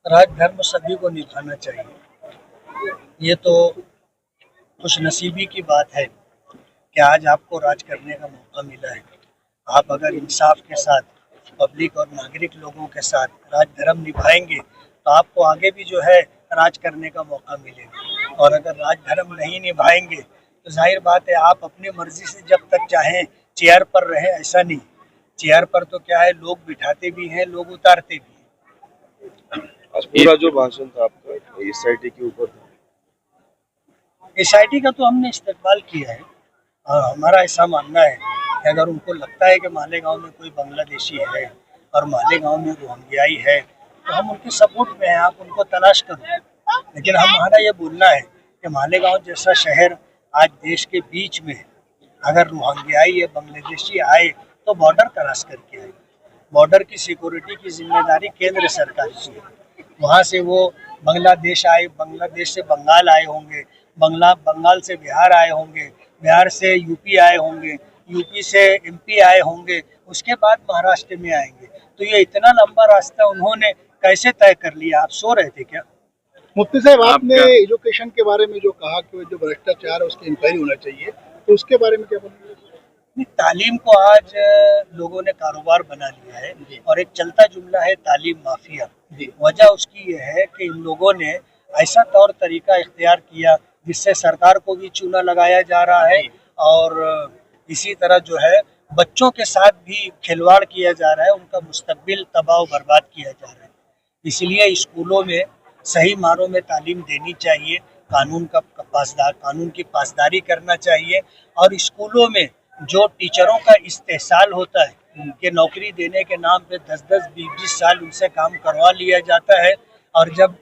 राज धर्म सभी को निभाना चाहिए। ये तो खुश नसीबी की बात है कि आज आपको राज करने का मौका मिला है। आप अगर इंसाफ के साथ पब्लिक और नागरिक लोगों के साथ राज धर्म निभाएंगे तो आपको आगे भी जो है राज करने का मौका मिलेगा। और अगर राज धर्म नहीं निभाएंगे तो जाहिर बात है आप अपनी मर्जी से जब तक चाहें चेयर पर रहे, ऐसा नहीं। चेयर पर तो क्या है, लोग बिठाते भी हैं, लोग उतारते भी हैं। आज पूरा जो भाषण था आपका एसआईटी के ऊपर था। एसआईटी का तो हमने इस्तेमाल किया है और हमारा ऐसा मानना है कि अगर उनको लगता है कि मालेगांव में कोई बांग्लादेशी है और मालेगांव में रोहिंग्याई है तो हम उनके सपोर्ट में हैं, आप उनको तलाश करो। लेकिन हमारा ये बोलना है कि मालेगांव जैसा शहर आज देश के बीच में है, अगर रोहिंग्याई या बांग्लादेशी आए तो बॉर्डर क्रॉस करके आए। बॉर्डर की सिक्योरिटी की जिम्मेदारी केंद्र सरकार की है। वहाँ से वो बांग्लादेश आए, बांग्लादेश से बंगाल आए होंगे, बंगाल से बिहार आए होंगे, बिहार से यूपी आए होंगे, यूपी से एमपी आए होंगे, उसके बाद महाराष्ट्र में आएंगे। तो ये इतना लंबा रास्ता उन्होंने कैसे तय कर लिया? आप सो रहे थे क्या? मुफ्ती साहब, आपने एजुकेशन के बारे में जो कहा कि जो भ्रष्टाचार है उसकी इंक्वायरी होना चाहिए, तो उसके बारे में क्या बोलेंगे? तालीम को आज लोगों ने कारोबार बना लिया है और एक चलता जुमला है तालीम माफिया। वजह उसकी ये है कि इन लोगों ने ऐसा तौर तरीका इख्तियार किया जिससे सरकार को भी चूना लगाया जा रहा है और इसी तरह जो है बच्चों के साथ भी खिलवाड़ किया जा रहा है, उनका मुस्तकबिल तबाह बर्बाद किया जा रहा है। इसलिए स्कूलों में सही मानों में तालीम देनी चाहिए, कानून की पासदारी करना चाहिए और स्कूलों में जो टीचरों का इस्तेहसाल होता है कि नौकरी देने के नाम पे 10-10, 20-20 साल उनसे काम करवा लिया जाता है और जब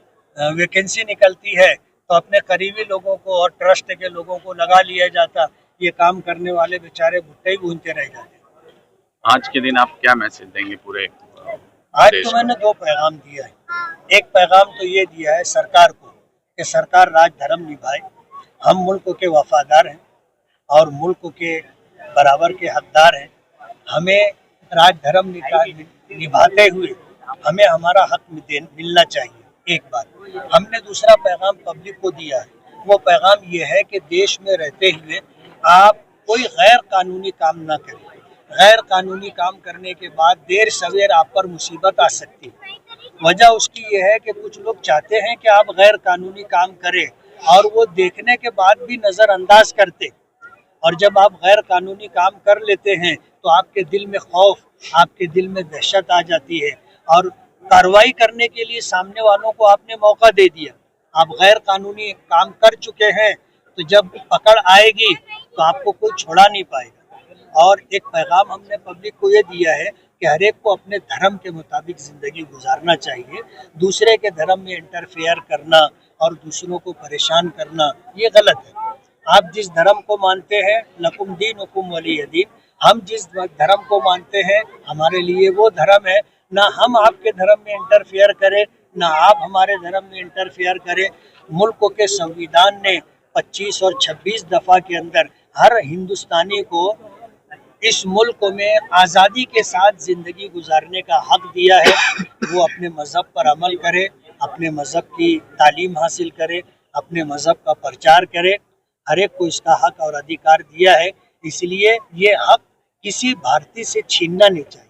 वैकेंसी निकलती है तो अपने करीबी लोगों को और ट्रस्ट के लोगों को लगा लिया जाता। ये काम करने वाले बेचारे भुट्टे ही भूनते रह जाते। आज के दिन आप क्या मैसेज देंगे पूरे आज तो मैंने 2 पैगाम दिया है। एक पैगाम तो ये दिया है सरकार को कि सरकार राज धर्म निभाए। हम मुल्क के वफादार हैं और मुल्क के बराबर के हकदार हैं। हमें राज धर्म निभाते हुए हमें हमारा हक मिलना चाहिए। एक बात हमने दूसरा पैगाम पब्लिक को दिया है, वो पैगाम ये है कि देश में रहते हुए आप कोई गैर कानूनी काम ना करें। गैर कानूनी काम करने के बाद देर सवेर आप पर मुसीबत आ सकती है। वजह उसकी ये है कि कुछ लोग चाहते हैं कि आप गैर कानूनी काम करें और वो देखने के बाद भी नज़रअंदाज करते। और जब आप गैर कानूनी काम कर लेते हैं तो आपके दिल में खौफ, आपके दिल में दहशत आ जाती है और कार्रवाई करने के लिए सामने वालों को आपने मौका दे दिया। आप गैर कानूनी काम कर चुके हैं तो जब पकड़ आएगी तो आपको कोई छोड़ा नहीं पाएगा। और एक पैगाम हमने पब्लिक को ये दिया है कि हर एक को अपने धर्म के मुताबिक ज़िंदगी गुजारना चाहिए। दूसरे के धर्म में इंटरफेयर करना और दूसरों को परेशान करना ये गलत है। आप जिस धर्म को मानते हैं, लकुम दीनुकुम वलिय दीन, हम जिस धर्म को मानते हैं हमारे लिए वो धर्म है। ना हम आपके धर्म में इंटरफेयर करें, ना आप हमारे धर्म में इंटरफेयर करें। मुल्क के संविधान ने 25 और 26 दफ़ा के अंदर हर हिंदुस्तानी को इस मुल्क में आज़ादी के साथ ज़िंदगी गुजारने का हक दिया है। वो अपने मज़हब पर अमल करे, अपने मज़हब की तालीम हासिल करे, अपने मज़हब का प्रचार करे। हर एक को इसका हक और अधिकार दिया है, इसलिए ये हक किसी भारतीय से छीनना नहीं चाहिए।